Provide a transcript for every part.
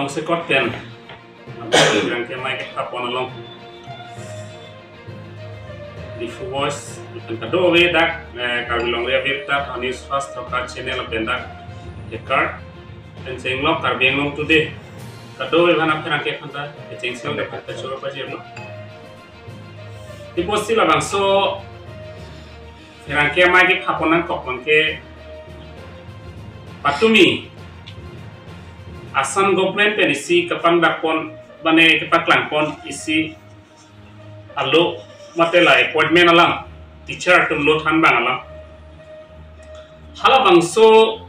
tong sekot pen yang kemai ke kapon along di voice kado we dak kalbilong re virta anis fast thaka channel pendak ekar and saying lok kar beng long today kado we bana phana ke phanta cheng sel de phata choro pa jebno di posti la bangso yang kemai ke kaponan kok mangke patumi Assam government pen isi kapang dakpon bane kepaklang pon isi alo matela appointment alam teacher tum lo than bang alam hala bangso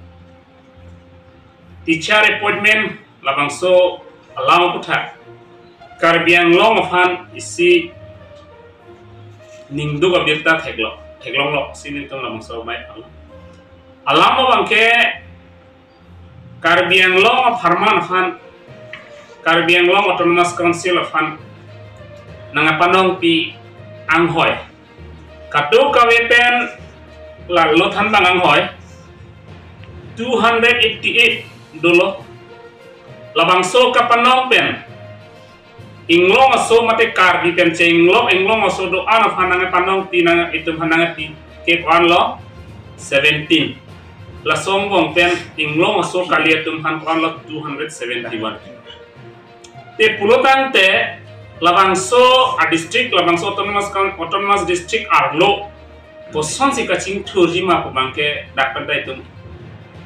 teacher appointment la bangso alam kutha karbiang long afan isi ningdu ga birta theglong lo sinin tum la bangso mai alam bangke karbiang long farman fan karbiang long autonomous council fan nangapanong pi anghoy kado kaweten la lothan bang anghoy 288 dolo labangso kapanong pen inglong aso mate kar di pen inglong aso do ana fanang panong tinang itu fanang ti ke pan lo 17 la songbong pen inglong aso kaliatum han pan lo 271 te pulotan te labangso a district labangso autonomous district arlo poson si kaching thurjima ko bangke dakpatai tum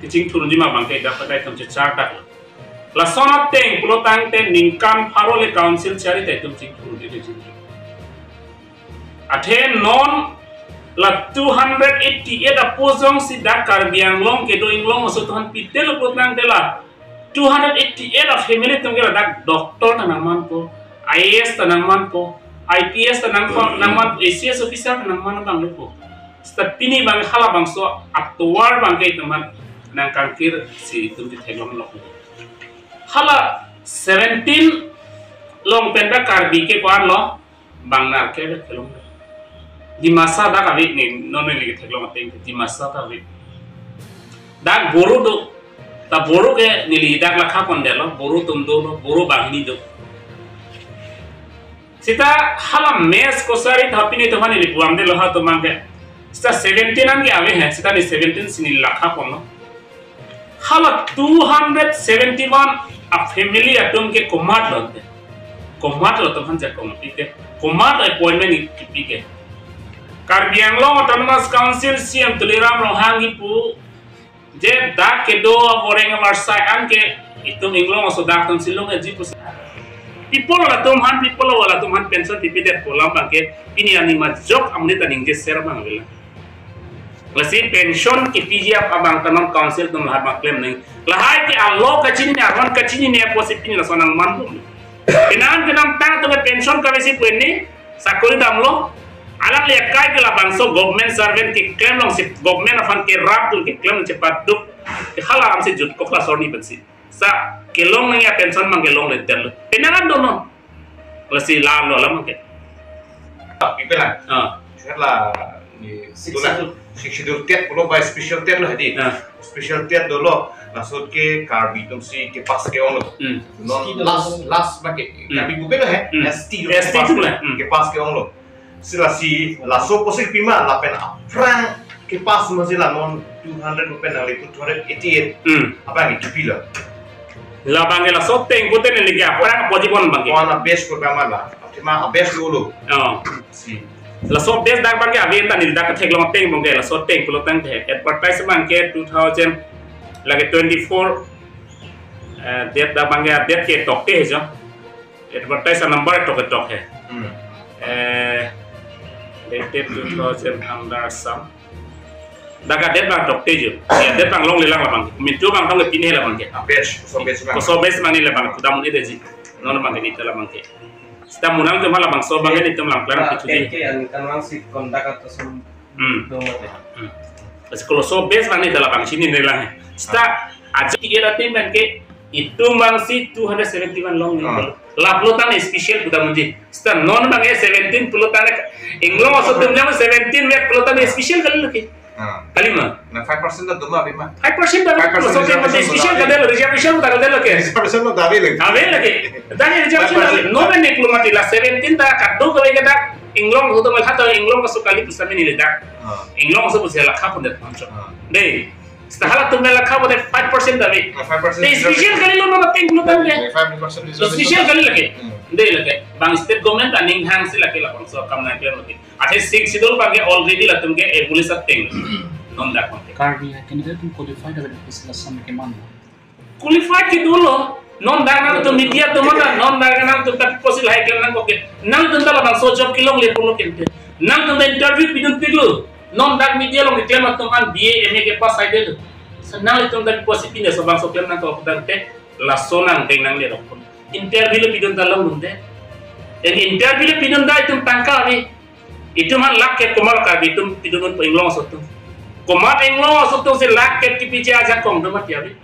kaching thurjima bangke dakpatai tum char tak la sonat teng pulotang te ningkan pharole council chari tai tum ching thurji de ching athe non la 288 apozong si dakar biang long ke do inglong so tuhan pitel pulotang te la 288 of family tum ke dak doctor tanaman ko IAS tanangman po, IPS tanangman, ACS officer tanangman bang lupo. Setiap ini bang hala bang so aktual bang kay teman nang kangkir si itu di teglong lok. Hala 17 long penda karbi ke kuan lo bang nar ke teglong. Di masa dak awik ni non lagi teglong ateng di masa awik. Dak boru do, ta boru ke nili dak lakha kondelo boru tumdo lo boru bang ini do. Sita hala mes kosari thapini to mani lipuam de loha to mangke sita 17 an ke ave hai sita ni 17 sini lakha kono hala 271 a family atom ke komat lo to han ja komite komat appointment ni ke karbiang lo autonomous council CM tuliram rohangi pu je dak ke do boreng warsai an ke itu inglong so dak tum silong e jipu people wala tumhan pension tipidet polam bangke ini ani majok amne taning je ser bang bela lasi pension ki pgf abang tanon council tum har maklem nang lahai ki allo kachini ne arwan kachini ne posipini la sonang man pinan tang to pension ka besi puenni sakuri damlo alam le kai ke la bangso government servant ki claim long sip government afan ke rap tul ki claim cepat duk hala am se jut ko la sorni bensi sa kelong nang ya pension mang kelong le tel penangan dono lasi la lo la mang ke ipelan la ni sidur tiat pulo by special tiat lo hadi special tiat dolo maksud ke karbi tum si ke pas ke ono non last make karbi bukan lo he st tu lah ke pas ke ono sila si la so posik pima la pen frank ke pas masih non 200 rupiah na lipu 288 apa ni jupila la bangela soteng puten ni ga orang pojipon bangke wana best ko kamala atima best dulu si la so best dak bangke aventa ni dak theglong teng bangke la soteng pulotang the advertisement ke 2000 lagi 24 date dak bangke date ke tok te jo advertisement number tok hai date 2000 under some daga det bang dokte jo ya det bang long lelang la bang min jo bang tong pini la bang ke so bes mani la bang kudamun ide ji non bang ni tala bang ke sta munang to mala bang so bang ni tum lang plan pitu ji ke an kan lang si kondak atau sum do mate bas kalau so bes bang ni tala bang sini ni lang sta aja ki era tim bang ke itu bang si 271 long ni la pulutan special kudamun ji sta non bang 17 pulutan inglo so tum jam 17 me pulutan special kali lagi Kalima. Na 5% na duma bima. 5% dapat. So ke special kadel reservation ta kadel ke. 5% no dabi lagi. Ave lagi. Dani reservation no ben diplomati la 17 ta kaddo kale kada Inglong hoto mal hata Inglong ko sukali pusami ni leda. Inglong so pusela khapo de pancho. De. Stahala tumela khapo de 5% dabi. 5%. De special kali lo na ting lo tan de. 5% reservation. Special kali lagi. De lagi. Bang state government aning hang sila ke la pancho kam na ke lagi. Ate 6 sidol page already la tumke e police ateng. Non da konte. Karbi can you qualify the legislation ke man? Qualify ki dulu. Non daganang tu media tu mana non daganang tu tak posil hai kelan ko ke nang tu dalam so job kilong le polo kente nang tu interview pidun piglu non dag media long reclaim tu man BA MA ke pas hai de senang itu tak posil pindah so bang so kelan ko dante la sonang tenang le rokon interview le pidun dalam munde en interview le pidun dai tum tangka abi itu man lak ke komal ka bi tum pidun penglong so tu komal penglong so tu se lak ke tipi aja kong tu mati abi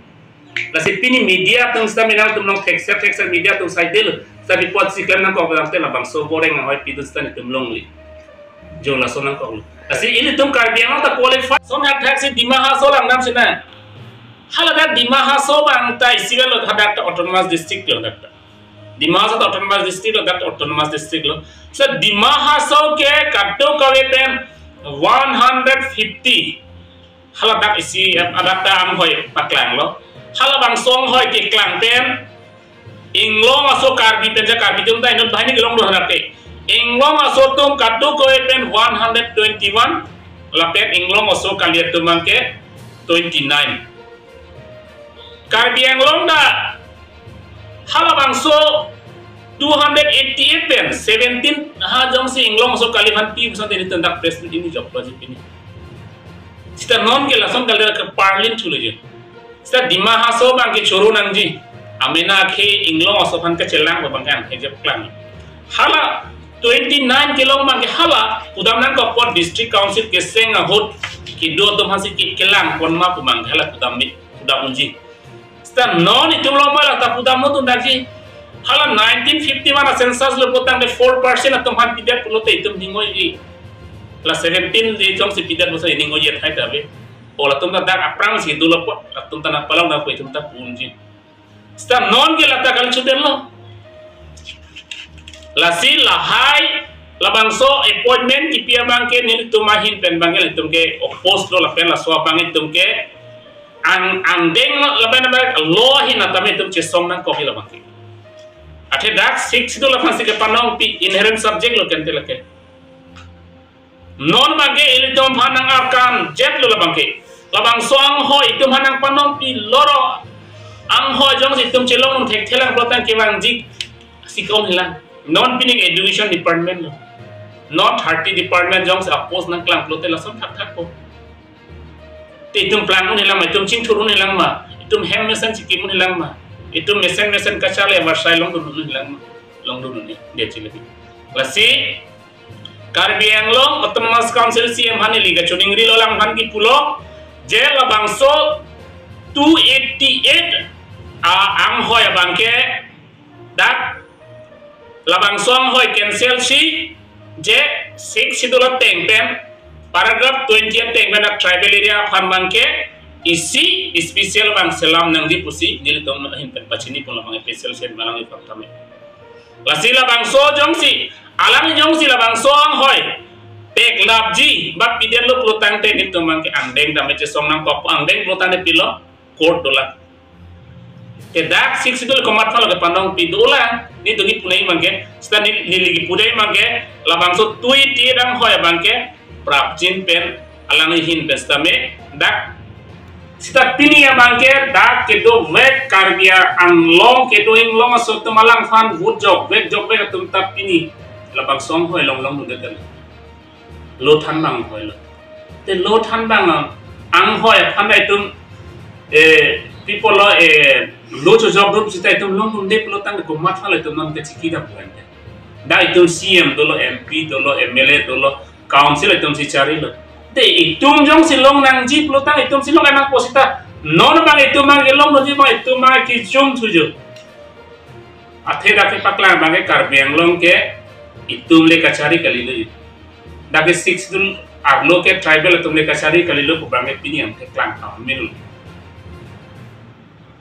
Lasi pini media tung sta minang tum nong texture media tung sai del sabi pot si kan nang ko ba la bang so goreng ngoi pidu sta ni tum long li jo la so nang ko lasi ini tum kar biang ta qualify so na taxi dimaha so lang nam sina hala da dimaha so bang ta isiga lo hadak ta autonomous district lo dakta dimaha so autonomous district lo dakta autonomous district lo so dimaha so ke katto kawe pen 150 hala dak isi adapta am hoy paklang lo hala bang song hoy ke klang pen inglong aso karbi pen ja karbi tum dai not bahini gelong do harate inglong aso tum kaddu ko pen 121 la pen inglong aso kaliat tum ke 29 karbi inglong da hala bang so 288 pen 17 ha jong si inglong aso kalihan pi bisa teni tendak president ini job budget ini sita non ke lason kalera ke parliament chule je Sta dimaha so bang ke choro nang ji amena ke inglong so fan ke chelang bang kan ke jep klang hala 29 kilong bang ke hala udam nang ko pot district council ke senga hot ki do to hasi ki kelang kon ma pumang hala udam mit udam unji sta non itum lo mala ta udam mo tun daji hala 1951 census lo potang de 4% atom han pidat lo te itum dingoi ji la 17 de jong si pidat mo sa dingoi je thai tabe ola tum tak aprang si dulu po tum tanah palang dah kue tum tak punji sta non ke lata kal chuten lo la si la hai la bangso appointment ki pia bang ke ni tum mahin pen bangel tum ke post lo la pen la so bang tum ke ang deng la ben ba lo hin atame tum che song nang ko hi la bang ke ate dak 6 do la fansi ke panong pi inherent subject lo kente la ke non bangke ili tum hanang arkan jet lo la bangke labang soang hoi tum hanang panong pi loro ang hoi jong si tum celong thek thelang protan ke bang jik sikon hilang non pining education department lo not 30 department jong sa post nang klang plote la son thak thak ko te tum plan un hilang ma tum ching thurun hilang ma tum hem mesan chikim un hilang ma itum mesen kachale warsai long dun hilang ma long dun ni dia chile la si Karbi Anglong Autonomous Council CM hani liga chuningri lolang han ki pulo je la bangso 288 ang hoy bangke dak la bangso ang hoy cancel si je 6 sidolo tengpen paragraph 20 tengpen dak tribal area han bangke isi special bang selam nang di pusi dil tom hin pachini pun la bang special sen malang i faktame la sila bangso jongsi alang jong sila bang soang hoy pek labji bak piden lo plotang te nit mang ke andeng da meche song nang kop andeng plotang de pilo court dola ke dak 6 dol komat falo ke pandong pidola ni to gi punai mangke sta ni ligi pudai mangke la bang so tui ti dang hoy bangke prapjin pen alang hin pestame dak sita pini ya bangke dak ke do wek karbia anglong ke do inglong so malang fan wood job wek tum tap pini labang song hoi long du detel lo than bang hoi lo te lo than bang ang hoi phan dai tum people lo lo cho job group sitai tum long dun de lo tang ko mat phale tum nam te chiki da point dai tum CM do lo MP do lo MLA do lo council tum si chari lo te itum jong si long nang ji lo tang itum si long anak posita non bang itum mang long no ji bang itum mang ki jom tuju athe da ke paklang bang ke kar beng long ke itum le kachari kali le dake 6 dul arlo ke tribal tumle kasari kali lo program pini am ke klan ka minul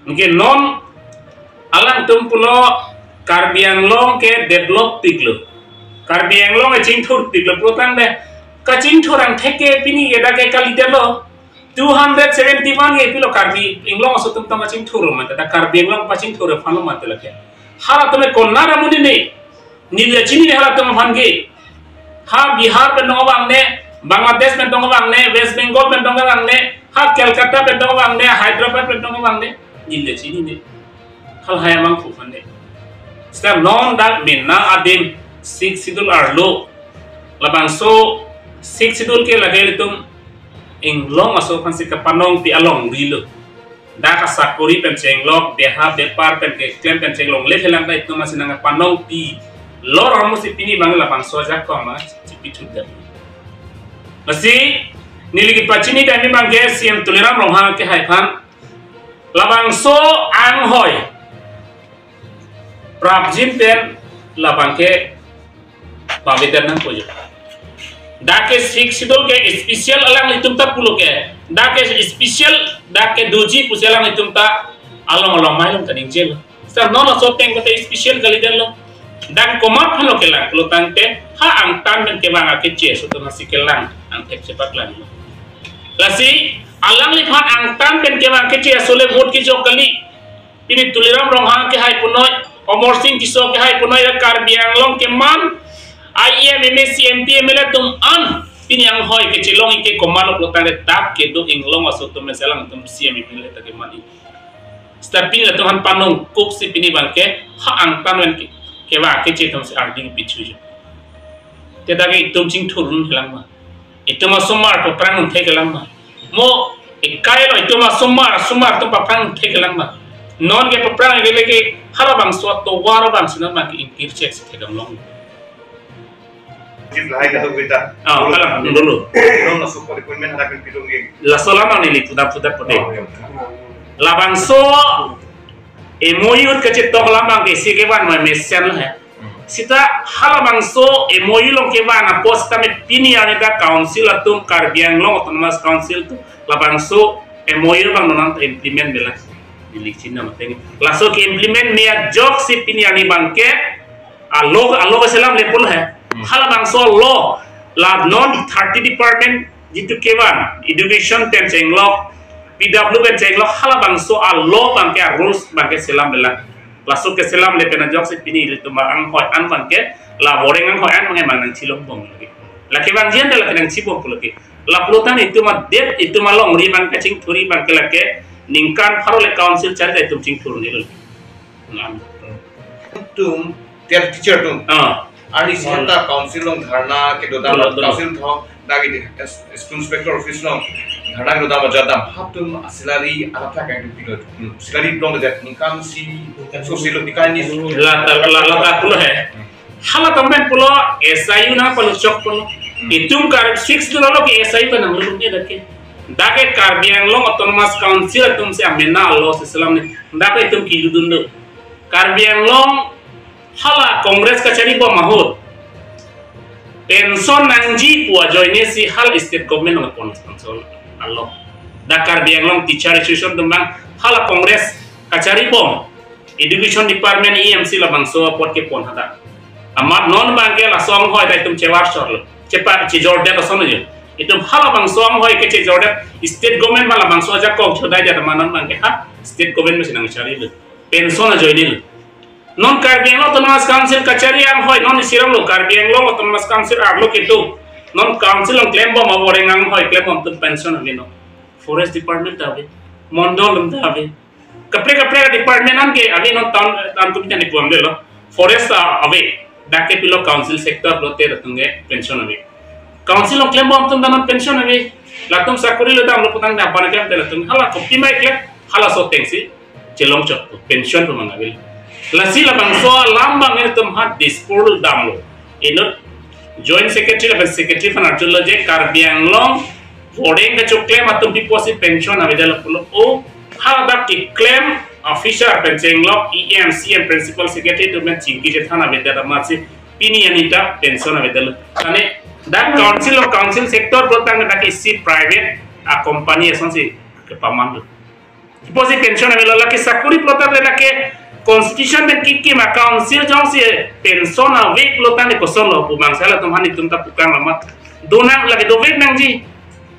mungkin non alang tumpulo Karbi Anglong ke develop tiglo Karbi Anglong e cingthur tiglo protang de ka cingthurang theke pini eda ke kali delo 271 ye pilo Karbi Anglong so tum tama cingthur mata da Karbi Anglong pa cingthur phano mata lake hala tume konnara muni ne nile chini hala tum phange ha Bihar pe nongwang ne Bangladesh pe nongwang ne West Bengal pe nongwang ne ha Kolkata pe nongwang ne Hyderabad pe nongwang ne nile chini ne hal hayamang phufan ne Setiap non dak minna adim sik sidul arlo labang so sik sidul ke lagay itum inglong aso pan si kapanong pi along rilo dak asakuri pen cenglok deha depar pen ke klem pen cenglong lehelang da itum masinang panong pi lor amo si pini bang labang so jak ko ma cipi chuda masih niligi pachini kami bang ke siam tuliram romha ke haifan labang so anghoy Prabjin pen labangke pavidan nang pojo. Dake sik sidol ke special alang litum ta pulo ke. Dake special dake doji puselang litum ta along mailum kaning jel. Sa non so teng ke special kali den lo. Dan komat phalo ke lang pulo tangte ha ang tan men ke banga ke che so to masikelang ang tek cepat lang. Lasi alang li phan ang tan pen ke banga ke che sole vote ki jo kali. Ini tuliram rongha ke hai punoi Omor Singh kisah ke hai punai Karbi Anglong ke man IM MSc MT ML tum an pini ang hoi ke cilong ke komando pelotan tak ke do inglong aso tum meselang tum CM ML tak ke mani stapin la tuhan panong kuk si pini bangke ha ang tanwen ke wa ke ce tum si arding pichu je te dage tum ching thurun hilang ma ituma sumar to prang the ke lang ma mo ikailo ituma sumar to prang the ke lang ma non ke perang ini lagi harabang suatu warabang sunan maki ingkir cek setegam long. Jim lahai dah kita. Kalah dulu. Non masuk pada pemain hadapan pilung game. La solama ni putar pode. Labang so emoyut kecil tok lamang ke sikewan mai mesian lah. Sita harabang so emoyulong kewan apos kami pini anida council atum Karbi Anglong autonomous council tu labang so emoyul bang nonang implement belas. Dilik Cina mateng langsung ke implement mea jok si pini ani bangke allo selam lepul hai hal bangso law la non 30 department jitu kewan education ten cenglok PW ben cenglok hal bangso allo bangke rules bangke selam belang langsung ke selam lepena jok si pini itu ang hoi an bangke la boreng ang hoi an mengemang nang cilong bong lagi la kewan jian dah kenang cibong lagi la pulutan itu mah det itu malong ri bangke cing turi bangke lake ningkan parole council cari dari tum cingtur ni lho. Tum tiap teacher tum. Ani sehata council long dharna ke dodam council tho dagi school inspector office long dharna ke dodam jadam hap tum asilari alapha ka pilo silari long de ningkan si so silo dikan ni la pulo hai. Hala tamben pulo SIU na pulo chok pulo. Itum kar 6 dolo ke SIU ka nang lu ni dake. Dake Karbi Anglong autonomous council tum se amena Allah sesalam ne dake tum kilu dundo Karbi Anglong hala kongres kachari bo mahut pension nangji puwa joine si hal state government ng council Allah da Karbi Anglong teacher association tumbang hala kongres kachari bo education department EMC la bangso pot ke pon hada amat non bangke la song hoy dai tum chewar sorlo cepat ci jorde ka sono je itu hal bangso am hoy ke ce jordan state government mala bangso aja ko chodai jata manan mangke ha state government mesin ang chari le pension joinil non Karbi Anglong autonomous council kachari am hoy non siram lo Karbi Anglong autonomous council arlo kitu non council ang claim bo maboreng ang hoy claim om pension amino forest department ave mondol ave kapre department am ke ave non tan tu bitane ko amde lo forest ave dake pilo council sector lo te ratunge pension ave council claim bom tum dalam pension ave latum sakuri lo dam lo putang da bana kem latum hala kopi mai klek hala so tengsi celong chok pension to mangabil lasi la bangso lambang ini tum hat dispor dam lo inut joint secretary level secretary fan arjul je Karbi Anglong voting ka chok claim atum deposit pension ave dal pulo o hala da ki claim officer pension lo EMC principal secretary to men chinki je thana ave da marsi pini anita pension ave dal tane Dan council sektor pelotang nak isi private company esensi kepaman tu. Posi pension ambil lagi sakuri pelotang lagi constitution dan kiki mak council jong si pension awak pelotang ni kosong lo, bumang salah tuhan itu tak bukan lama. Donang lagi dovek nang ji.